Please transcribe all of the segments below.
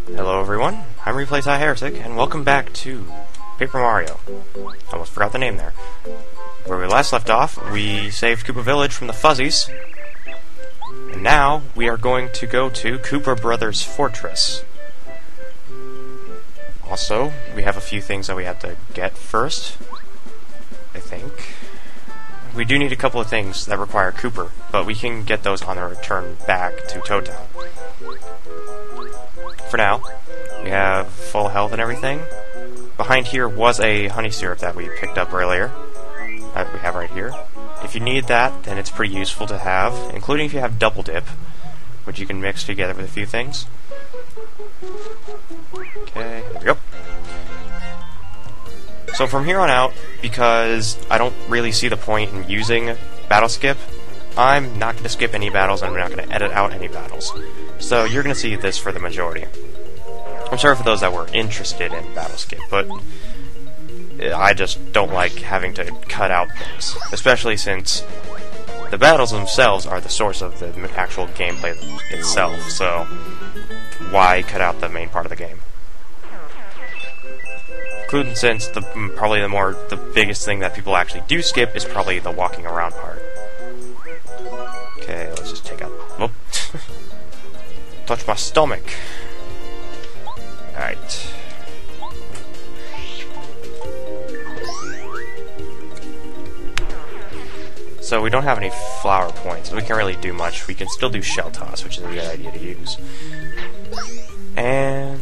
Hello everyone, I'm ReplayTyHeretic, and welcome back to Paper Mario. Almost forgot the name there. Where we last left off, we saved Koopa Village from the Fuzzies, and now we are going to go to Koopa Brothers Fortress. Also, we have a few things that we have to get first, I think. We do need a couple of things that require Kooper, but we can get those on the return back to Toad Town. For now, we have full health and everything. Behind here was a honey syrup that we picked up earlier, that we have right here. If you need that, then it's pretty useful to have, including if you have Double Dip, which you can mix together with a few things. Okay, there we go. So from here on out, because I don't really see the point in using Battle Skip, I'm not going to skip any battles, and I'm not going to edit out any battles. So you're going to see this for the majority. I'm sorry for those that were interested in Battle Skip, but I just don't like having to cut out things, especially since the battles themselves are the source of the actual gameplay itself, so why cut out the main part of the game? Including since probably the biggest thing that people actually do skip is probably the walking around part. Okay, let's just take out... Whoop. Touch my stomach. Alright. So we don't have any flower points, so we can't really do much. We can still do Shell Toss, which is a good idea to use. And...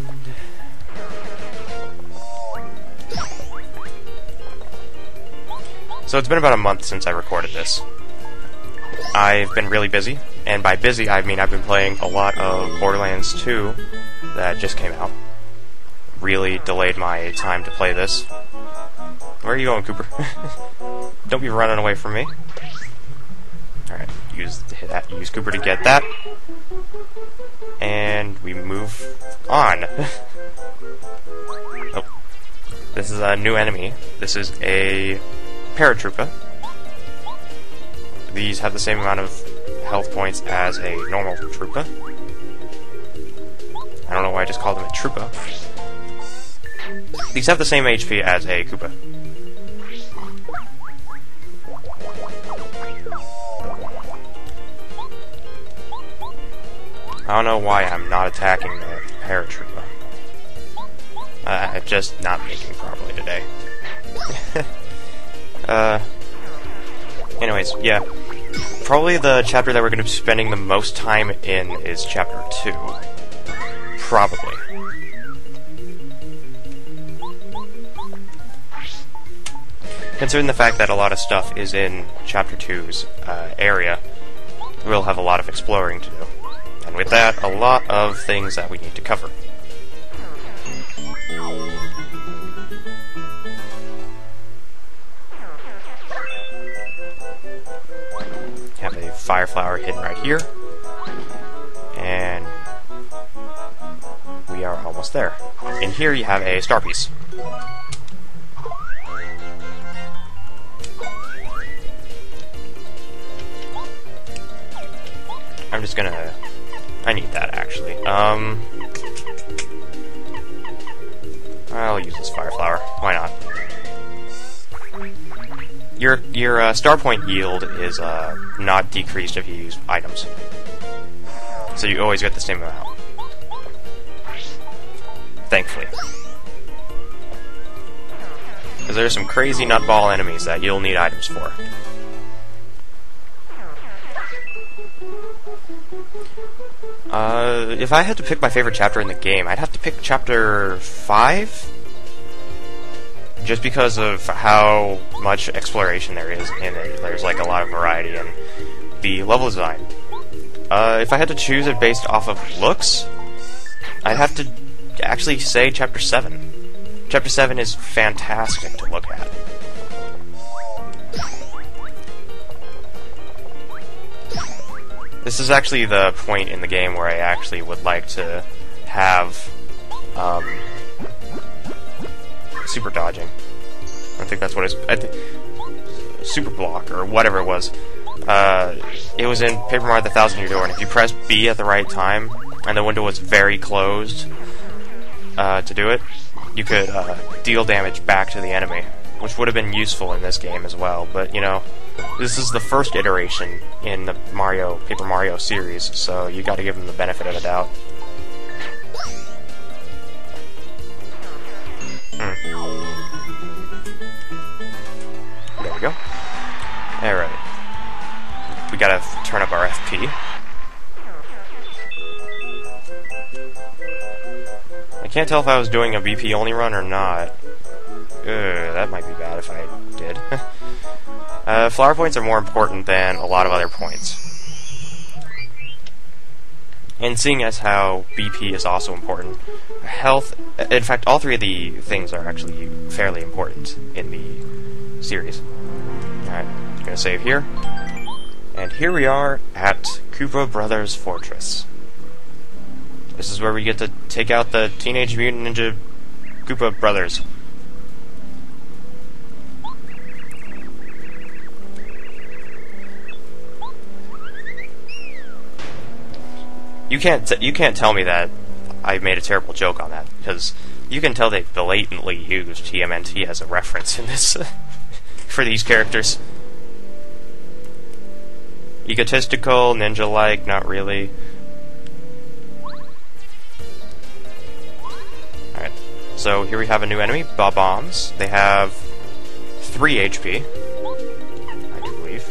so it's been about a month since I recorded this. I've been really busy, and by busy I mean I've been playing a lot of Borderlands 2 that just came out. Really delayed my time to play this. Where are you going, Cooper? Don't be running away from me. Alright, use Cooper to get that. And we move on. Oh. This is a new enemy. This is a Paratroopa. These have the same amount of health points as a normal Troopa. I don't know why I just called them a Troopa. These have the same HP as a Koopa. I don't know why I'm not attacking the Paratroopa. I'm just not thinking properly today. Anyways, yeah. Probably the chapter that we're going to be spending the most time in is Chapter 2. Probably. Considering the fact that a lot of stuff is in Chapter 2's area, we'll have a lot of exploring to do. And with that, a lot of things that we need to cover. Have a fire flower hidden right here. And we are almost there. In here you have a star piece. I'm just gonna... I need that, actually. I'll use this fire flower. Why not? Your star point yield is not decreased if you use items. So you always get the same amount. Thankfully. Because there's some crazy nutball enemies that you'll need items for. If I had to pick my favorite chapter in the game, I'd have to pick Chapter 5. Just because of how much exploration there is in it. There's like a lot of variety in the level design. If I had to choose it based off of looks, I'd have to actually say Chapter 7. Chapter 7 is fantastic to look at. This is actually the point in the game where I actually would like to have super dodging. I think that's what it's... super block, or whatever it was. It was in Paper Mario: The Thousand Year Door, and if you press B at the right time, and the window was very closed to do it, you could deal damage back to the enemy, which would have been useful in this game as well. But, you know, this is the first iteration in the Paper Mario series, so you gotta give them the benefit of the doubt. There we go. Alright. We gotta turn up our FP. I can't tell if I was doing a BP only run or not. That might be bad if I did. Flower points are more important than a lot of other points. And seeing as how BP is also important, health, in fact, all three of the things are actually fairly important in the series. Alright, I'm gonna save here. And here we are at Koopa Brothers Fortress. This is where we get to take out the Teenage Mutant Ninja Koopa Brothers. You can't tell me that I made a terrible joke on that, because you can tell they blatantly used TMNT as a reference in this for these characters. Egotistical, ninja-like, not really. Alright, so here we have a new enemy, Bob-Ombs. They have 3 HP, I do believe.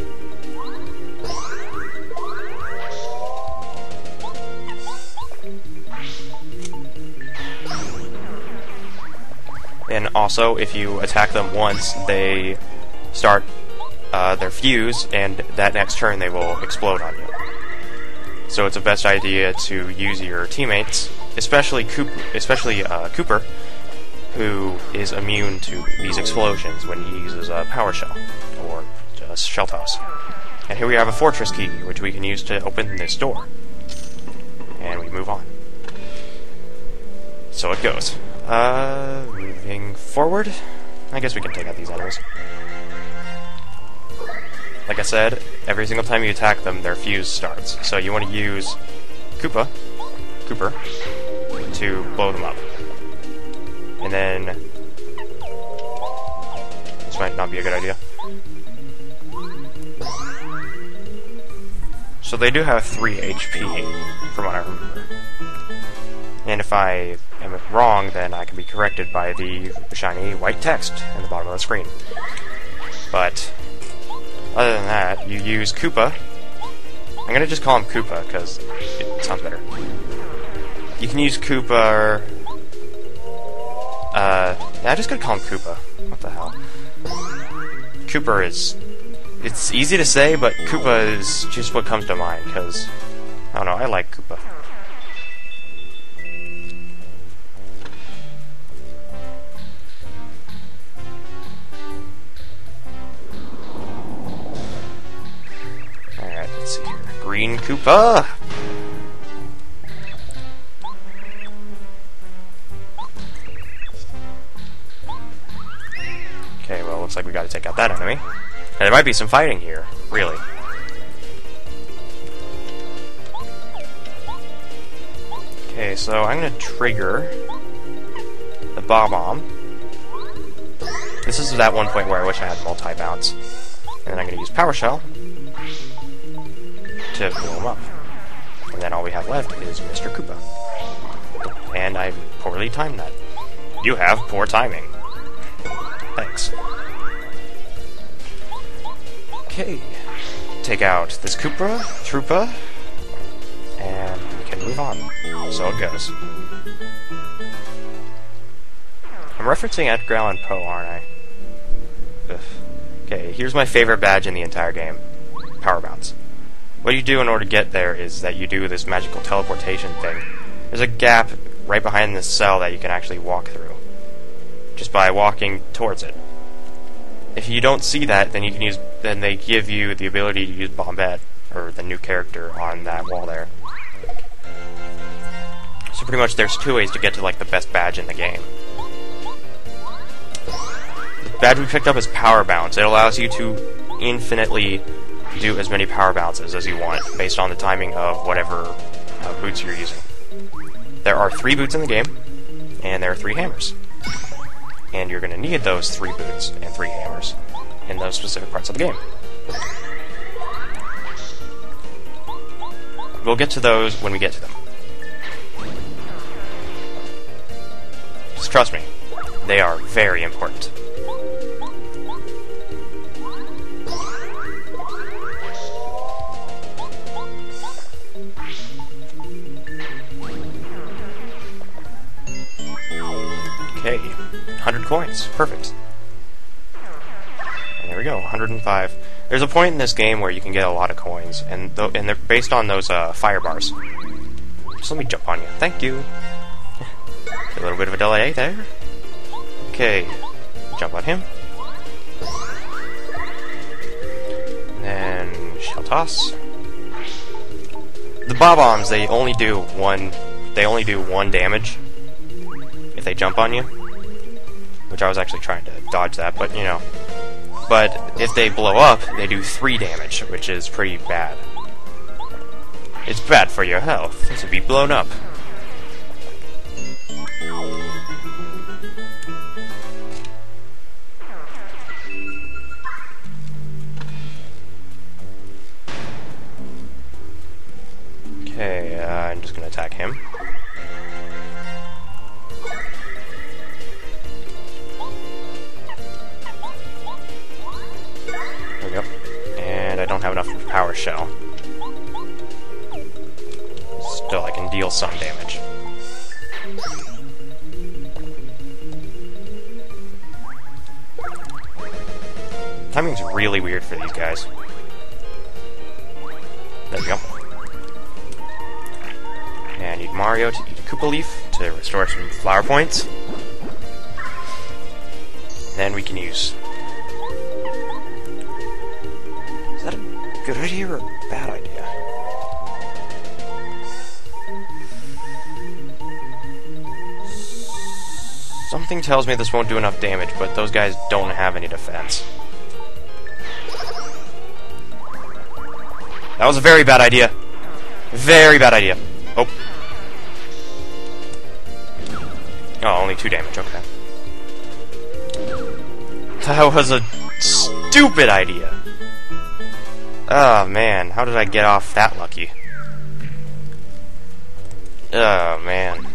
And also, if you attack them once, they start their fuse, and that next turn they will explode on you. So it's a best idea to use your teammates, especially Cooper, who is immune to these explosions when he uses a power shell, or just shell toss. And here we have a fortress key, which we can use to open this door. And we move on. So it goes. Moving forward, I guess we can take out these enemies. Like I said, every single time you attack them, their fuse starts. So you want to use Cooper, to blow them up. And then... this might not be a good idea. So they do have 3 HP, from what I remember. And if I am wrong, then I can be corrected by the shiny white text in the bottom of the screen. But other than that, you use Koopa. I'm gonna just call him Koopa because it sounds better. You can use Koopa. I'm just gonna call him Koopa. What the hell? Koopa is. It's easy to say, but Koopa is just what comes to mind because I don't know. I like Koopa. Green Koopa! Okay, well, looks like we gotta take out that enemy. And there might be some fighting here, really. Okay, so I'm gonna trigger the Bob-Omb. This is that one point where I wish I had multi-bounce. And then I'm gonna use Power Shell to blow him up. And then all we have left is Mr. Koopa. And I poorly timed that. You have poor timing. Thanks. Okay. Take out this Troopa, and we can move on. So it goes. I'm referencing Edgar Allan Poe, aren't I? Ugh. Okay, here's my favorite badge in the entire game. Power Bounce. What you do in order to get there is that you do this magical teleportation thing. There's a gap right behind this cell that you can actually walk through, just by walking towards it. If you don't see that, then you can use. Then they give you the ability to use Bombette, or the new character on that wall there. So pretty much, there's 2 ways to get to like the best badge in the game. The badge we picked up is Power Bounce. It allows you to infinitely do as many power bounces as you want, based on the timing of whatever boots you're using. there are 3 boots in the game, and there are 3 hammers. And you're going to need those 3 boots and 3 hammers in those specific parts of the game. We'll get to those when we get to them. Just trust me, they are very important. Okay, 100 coins. Perfect. And there we go, 105. There's a point in this game where you can get a lot of coins, and they're based on those fire bars. Just let me jump on you. Thank you. A little bit of a delay there. Okay, jump on him. And then shell toss. The bob-ombs, they only do one damage if they jump on you, which I was actually trying to dodge that, but you know. But if they blow up, they do 3 damage, which is pretty bad. It's bad for your health to be blown up. Okay, I'm just gonna attack him. There we go. And I don't have enough power shell. Still, I can deal some damage. Timing's really weird for these guys. There we go. And I need Mario to eat a Koopa Leaf to restore some flower points. Then we can use... Is that a good idea or a bad idea? Something tells me this won't do enough damage, but those guys don't have any defense. That was a very bad idea. Very bad idea. Oh. Oh, only 2 damage, okay. That was a stupid idea. Oh, man. How did I get off that lucky? Oh, man.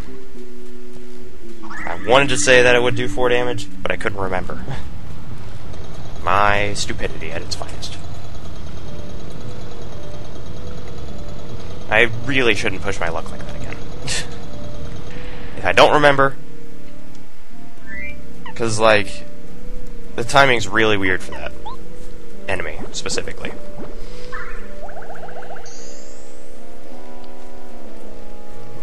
I wanted to say that it would do 4 damage, but I couldn't remember. My stupidity at its finest. I really shouldn't push my luck like that again. If I don't remember... Because, like... The timing's really weird for that enemy, specifically.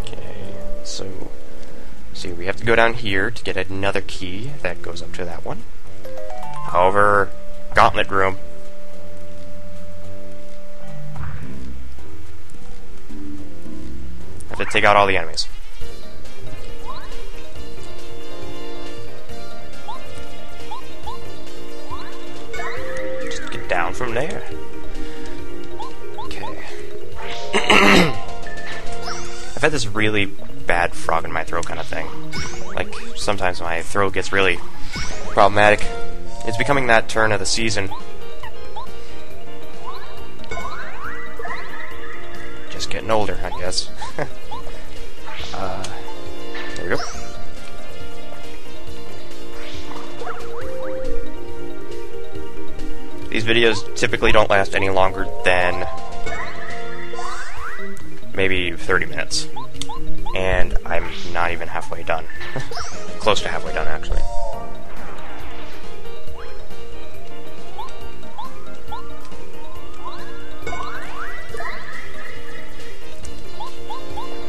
Okay, so... See, we have to go down here to get another key that goes up to that one. However, gauntlet room. I have to take out all the enemies. Just get down from there. Okay. I've had this really bad frog in my throat kind of thing. Like, sometimes my throat gets really problematic. It's becoming that turn of the season. Just getting older, I guess. There we go. These videos typically don't last any longer than maybe 30 minutes. And I'm not even halfway done. Close to halfway done, actually.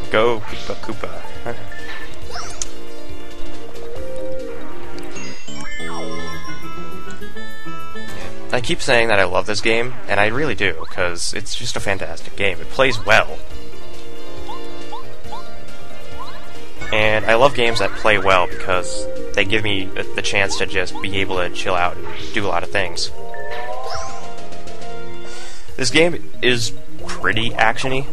Go, Koopa Koopa. I keep saying that I love this game, and I really do, because it's just a fantastic game. It plays well. And I love games that play well because they give me the chance to just be able to chill out and do a lot of things. This game is pretty action-y,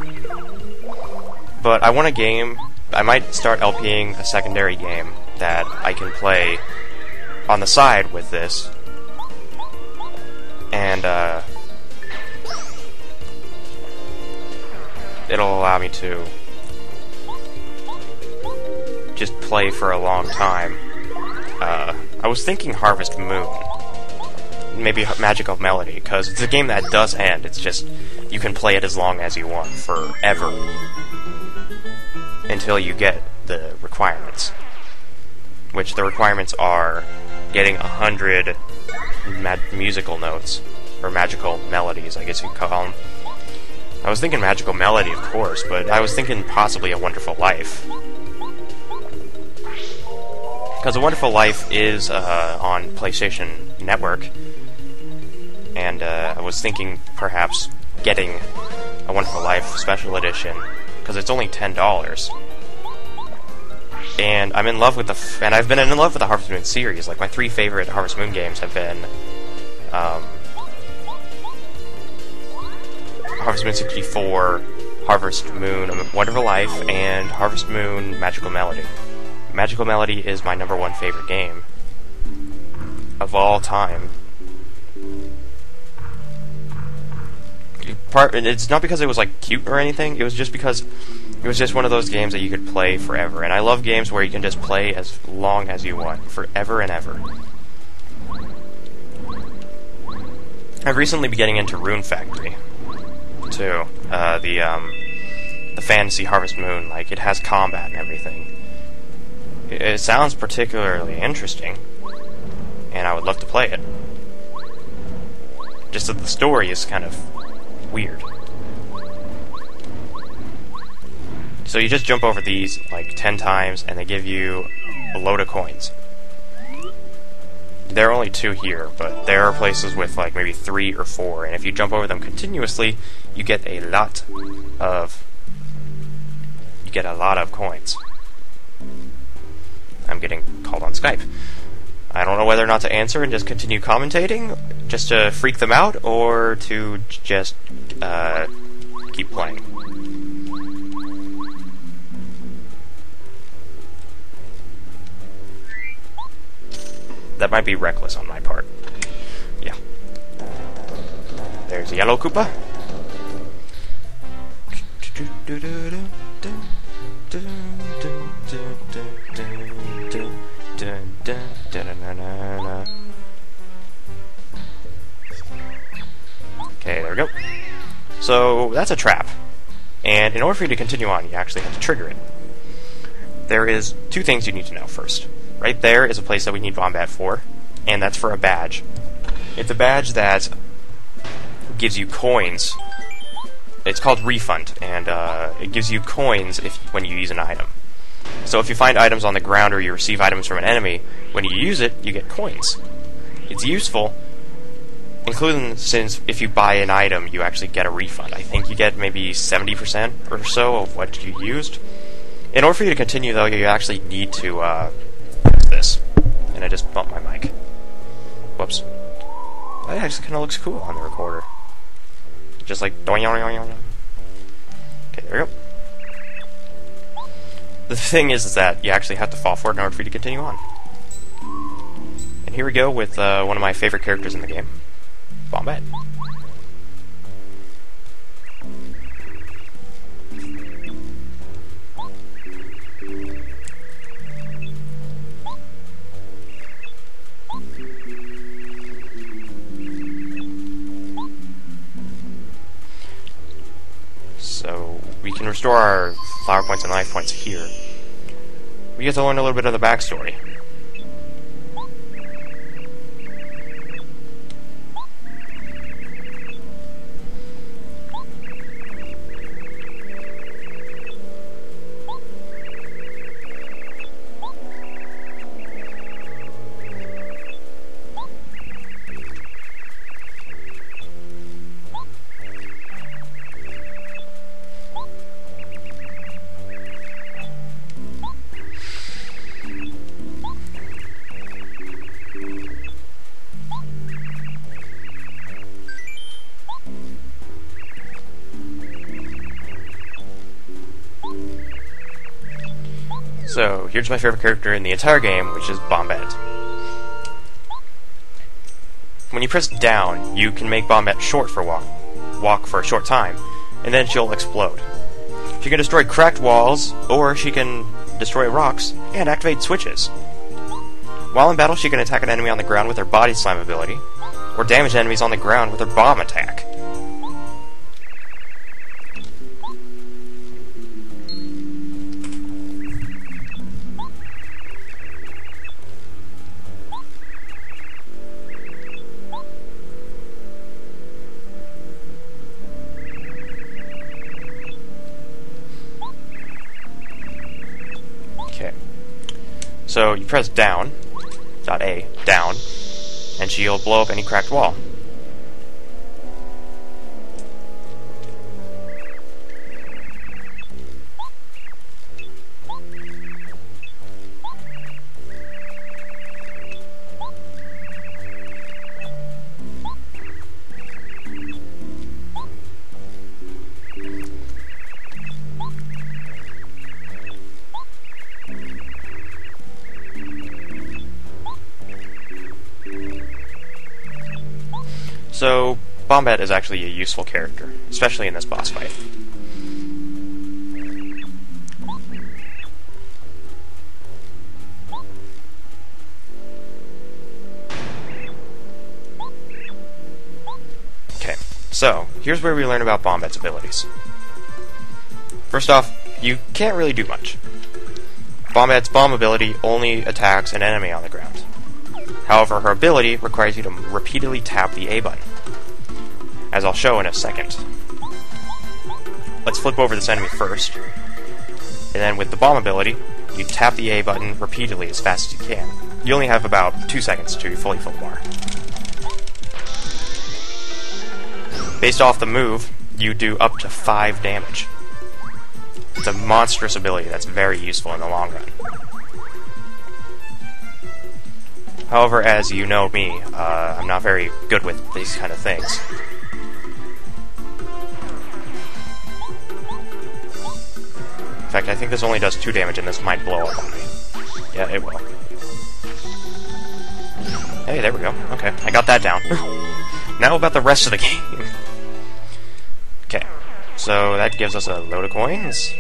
but I want a game I might start LPing a secondary game that I can play on the side with this, and it'll allow me to just play for a long time. I was thinking Harvest Moon, maybe Magical Melody, because it's a game that does end. It's just, you can play it as long as you want, forever, until you get the requirements. Which the requirements are getting 100 musical notes, or magical melodies, I guess you could call them. I was thinking Magical Melody, of course, but I was thinking possibly A Wonderful Life. Because A Wonderful Life is on PlayStation Network, and I was thinking perhaps getting A Wonderful Life Special Edition, because it's only $10. And I'm in love with and I've been in love with the Harvest Moon series. Like, my 3 favorite Harvest Moon games have been Harvest Moon 64, Harvest Moon A Wonderful Life, and Harvest Moon Magical Melody. Magical Melody is my #1 favorite game of all time. It's not because it was like cute or anything, it was just because it was just one of those games that you could play forever. And I love games where you can just play as long as you want, forever and ever. I've recently been getting into Rune Factory too. The fantasy Harvest Moon, like, it has combat and everything. It sounds particularly interesting, and I would love to play it. Just that the story is kind of weird. So you just jump over these like 10 times, and they give you a load of coins. There are only 2 here, but there are places with like maybe 3 or 4, and if you jump over them continuously, you get a lot of coins. I'm getting called on Skype. I don't know whether or not to answer and just continue commentating, just to freak them out, or to just keep playing. That might be reckless on my part. Yeah. There's a yellow Koopa. Okay, there we go. So, that's a trap. And in order for you to continue on, you actually have to trigger it. There is 2 things you need to know first. Right there is a place that we need Wombat for, and that's for a badge. It's a badge that gives you coins. It's called Refund, and it gives you coins when you use an item. So if you find items on the ground or you receive items from an enemy, when you use it, you get coins. It's useful, including since if you buy an item, you actually get a refund. I think you get maybe 70% or so of what you used. In order for you to continue, though, you actually need to this. And I just bumped my mic. Whoops. That actually kind of looks cool on the recorder. Just like doing. Okay, there we go. The thing is that you actually have to fall for it in order for you to continue on. And here we go with one of my favorite characters in the game, Wombat. So we can restore our flower points and life points here. We get to learn a little bit of the backstory. So, here's my favorite character in the entire game, which is Bombette. When you press down, you can make Bombette short for walk for a short time, and then she'll explode. She can destroy cracked walls, or she can destroy rocks and activate switches. While in battle, she can attack an enemy on the ground with her Body Slam ability, or damage enemies on the ground with her Bomb attack. So you press down, .A, down, and she'll blow up any cracked wall. So, Bombette is actually a useful character, especially in this boss fight. Okay, so, here's where we learn about Bombette's abilities. First off, you can't really do much. Bombette's bomb ability only attacks an enemy on the ground. However, her ability requires you to repeatedly tap the A button, as I'll show in a second. Let's flip over this enemy first, and then with the bomb ability, you tap the A button repeatedly as fast as you can. You only have about 2 seconds to fully fill the bar. Based off the move, you do up to 5 damage. It's a monstrous ability that's very useful in the long run. However, as you know me, I'm not very good with these kind of things. In fact, I think this only does 2 damage and this might blow up on me. Yeah, it will. Hey, there we go. Okay, I got that down. Now about the rest of the game. Okay, so that gives us a load of coins.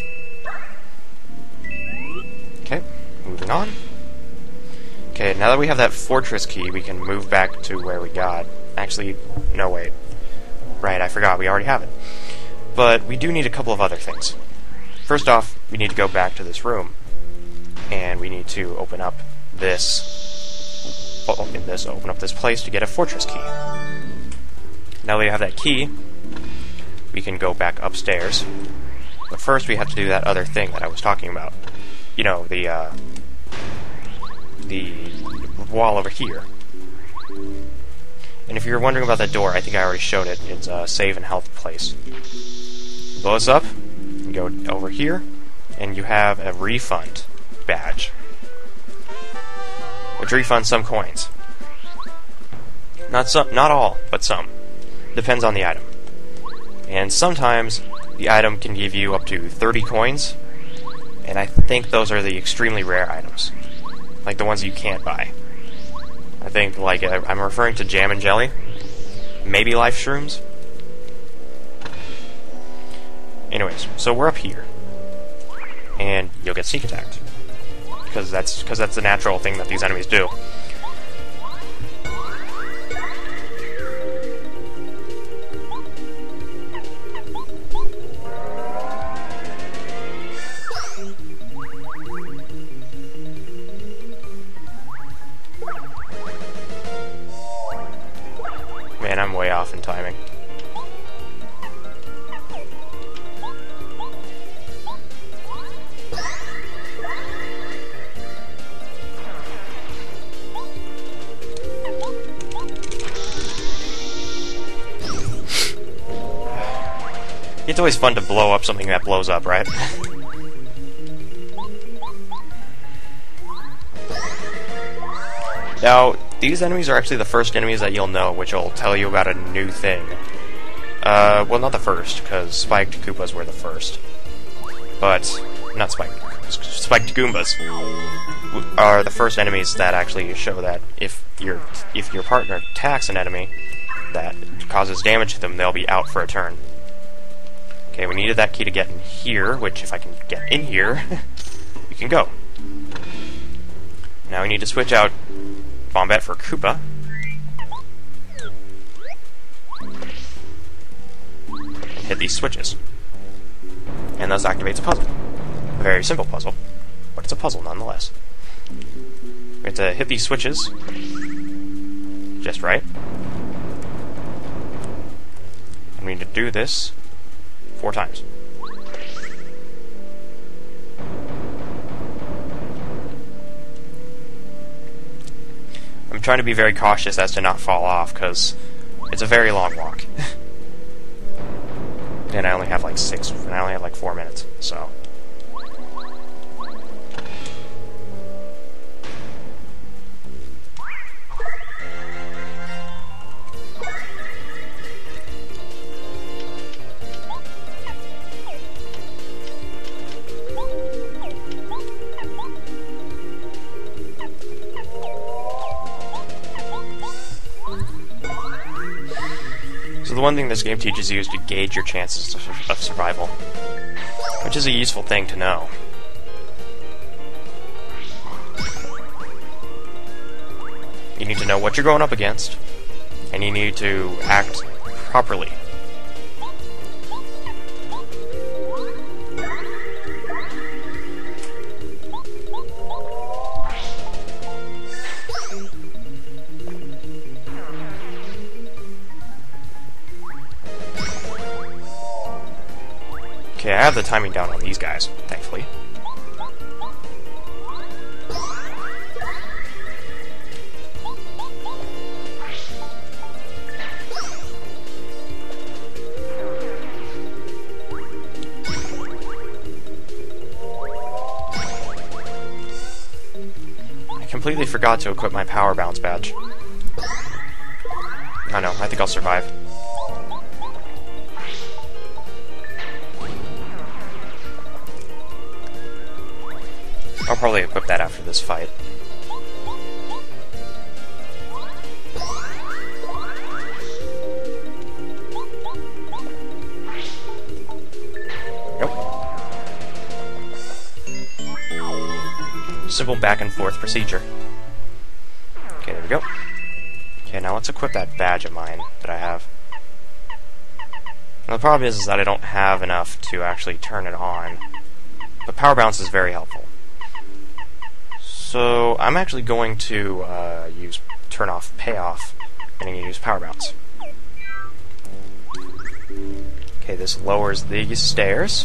Okay, moving on. Okay, now that we have that fortress key, we can move back to where we got. Actually, no, wait. Right, I forgot, we already have it. But we do need a couple of other things. First off, we need to go back to this room. And we need to open up this... open up this place to get a fortress key. Now that we have that key, we can go back upstairs. But first we have to do that other thing that I was talking about. You know, the wall over here. And if you're wondering about that door, I think I already showed it. It's a save and health place. Blow this up, you go over here, and you have a refund badge, which refunds some coins. Not all, but some. Depends on the item. And sometimes the item can give you up to 30 coins, and I think those are the extremely rare items. Like the ones you can't buy. I think, like, I'm referring to Jam and Jelly. Maybe Life Shrooms. Anyways, so we're up here. And you'll get sneak attacked. Because that's the natural thing that these enemies do. Man, I'm way off in timing. It's always fun to blow up something that blows up, right? Now, these enemies are actually the first enemies that you'll know, which will tell you about a new thing. Well, not the first, because Spiked Koopas were the first. But, not Spiked Koopas. spiked Goombas are the first enemies that actually show that if your partner attacks an enemy that causes damage to them, they'll be out for a turn. Okay, we needed that key to get in here, which if I can get in here, we can go. Now we need to switch out Bombette for Koopa. And hit these switches. And thus activates a puzzle. A very simple puzzle, but it's a puzzle nonetheless. We have to hit these switches just right. And we need to do this 4 times. I'm trying to be very cautious as to not fall off, because it's a very long walk. And I only have like 4 minutes, so... So the one thing this game teaches you is to gauge your chances of survival, which is a useful thing to know. You need to know what you're going up against, and you need to act properly. Okay, I have the timing down on these guys, thankfully. I completely forgot to equip my Power Bounce badge. Oh no, I think I'll survive. I'll probably equip that after this fight. Nope. Simple back and forth procedure. Okay, there we go. Okay, now let's equip that badge of mine that I have. Now the problem is that I don't have enough to actually turn it on. But Power Bounce is very helpful. So I'm actually going to use turn off payoff, and I'm going to use Power Bounce. Okay, this lowers the stairs.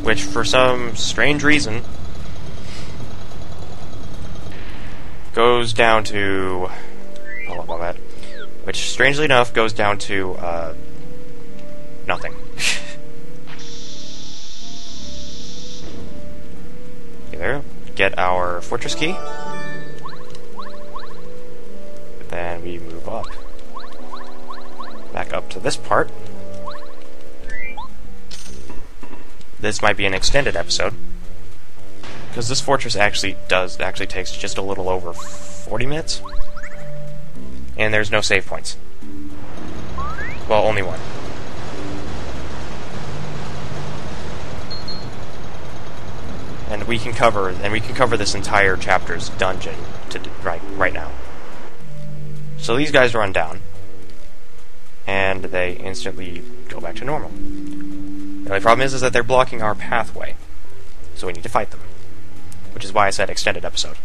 Which, for some strange reason, goes down to... Hold on about that. Which, strangely enough, goes down to nothing. There, get our fortress key. Then we move up. Back up to this part. This might be an extended episode, because this fortress actually takes just a little over 40 minutes. And there's no save points. Well, only one. And we can cover this entire chapter's dungeon right now. So these guys run down, and they instantly go back to normal. The only problem is that they're blocking our pathway, so we need to fight them. Which is why I said extended episode,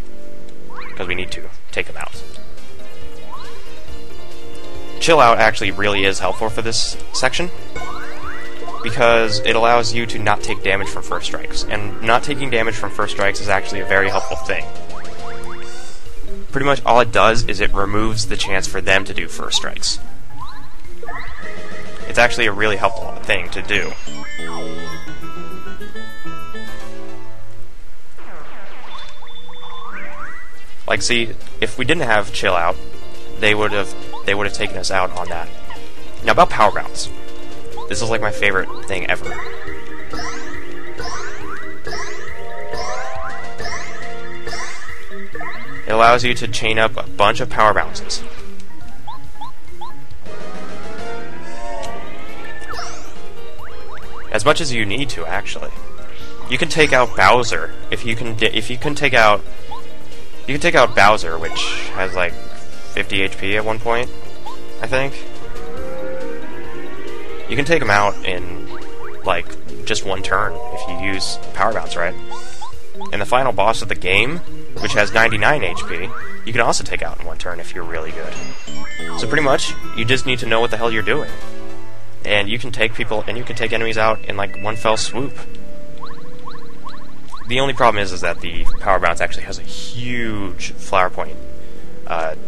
because we need to take them out. Chill Out actually really is helpful for this section, because it allows you to not take damage from first strikes, and not taking damage from first strikes is actually a very helpful thing. Pretty much all it does is it removes the chance for them to do first strikes. It's actually a really helpful thing to do. Like, see, if we didn't have Chill Out, they would have taken us out on that. Now about Power Bounce. This is like my favorite thing ever. It allows you to chain up a bunch of power bounces. As much as you need to, actually. You can take out Bowser if you can take out Bowser, which has like 50 HP at one point, I think. You can take him out in like just one turn if you use Power Bounce right. And the final boss of the game, which has 99 HP, you can also take out in one turn if you're really good. So pretty much, you just need to know what the hell you're doing. And you can take enemies out in like one fell swoop. The only problem is that the Power Bounce actually has a huge flower point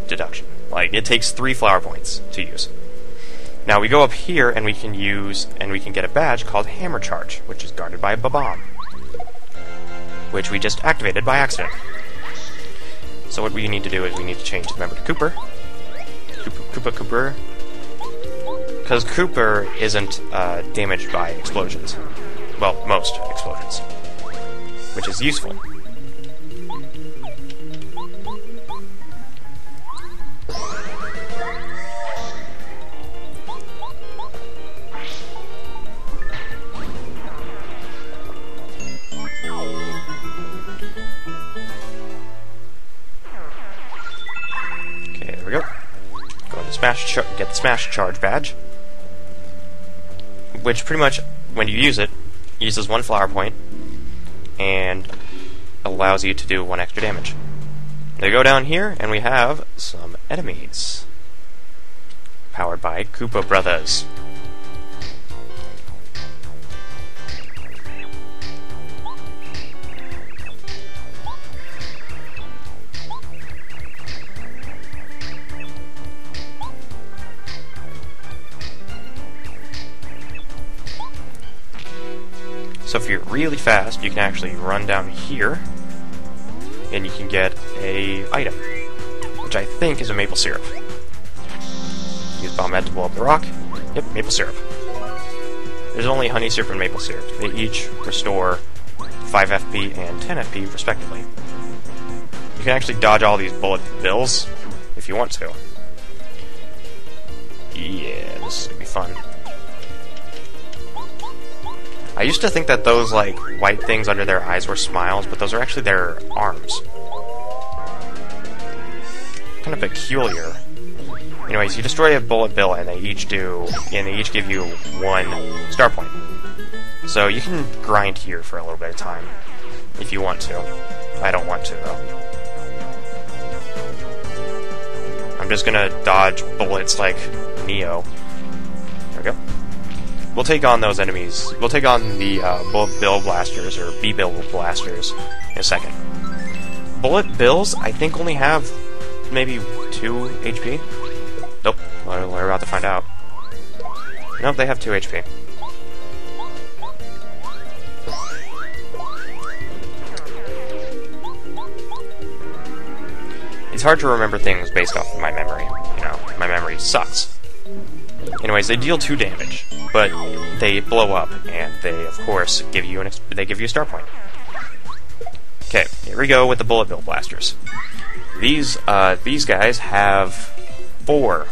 deduction. Like, it takes 3 flower points to use. Now we go up here and we can get a badge called Hammer Charge, which is guarded by a Bob-omb, which we just activated by accident. So what we need to do is we need to change the member to Kooper. Kooper. Because Kooper isn't damaged by explosions. Well, most explosions. Which is useful. Okay, there we go. Go into get the Smash Charge badge. Which pretty much, when you use it, uses 1 flower point and allows you to do 1 extra damage. Now we go down here and we have some enemies powered by Koopa Brothers. So if you're really fast, you can actually run down here, and you can get a item, which I think is a maple syrup. Use Bombette to blow up the rock. Yep, maple syrup. There's only honey syrup and maple syrup. They each restore 5 FP and 10 FP, respectively. You can actually dodge all these bullet bills if you want to. Yeah, this is gonna be fun. I used to think that those, like, white things under their eyes were smiles, but those are actually their arms. Kind of peculiar. Anyways, you destroy a bullet bill, and they each give you 1 star point. So you can grind here for a little bit of time, if you want to. I don't want to, though. I'm just gonna dodge bullets like Neo. There we go. We'll take on those enemies. We'll take on the Bullet Bill Blasters, or B-Bill Blasters, in a second. Bullet Bills, I think, only have maybe 2 HP. Nope, we're about to find out. Nope, they have 2 HP. It's hard to remember things based off of my memory. You know, my memory sucks. Anyways, they deal 2 damage, but they blow up, and they, of course, give you a star point. Okay, here we go with the Bullet Bill Blasters. These guys have 4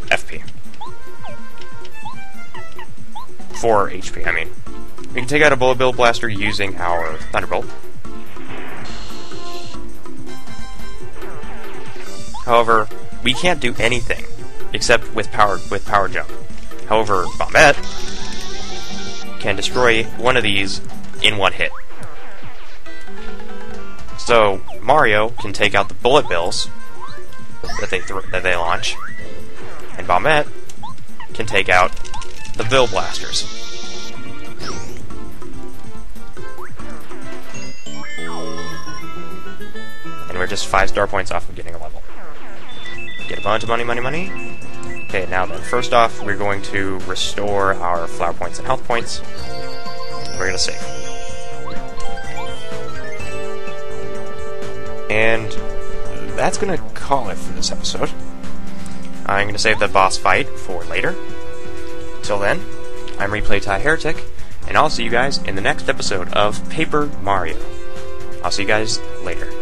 FP. 4 HP, I mean. We can take out a Bullet Bill Blaster using our Thunderbolt. However, we can't do anything except with power jump. However, Bombette can destroy one of these in 1 hit. So Mario can take out the bullet bills that they launch, and Bombette can take out the Bill Blasters. And we're just 5 star points off of getting a level. Get a bunch of money. Okay, now then, first off, we're going to restore our flower points and health points. We're going to save. And that's going to call it for this episode. I'm going to save the boss fight for later. Till then, I'm ReplayTie Heretic, and I'll see you guys in the next episode of Paper Mario. I'll see you guys later.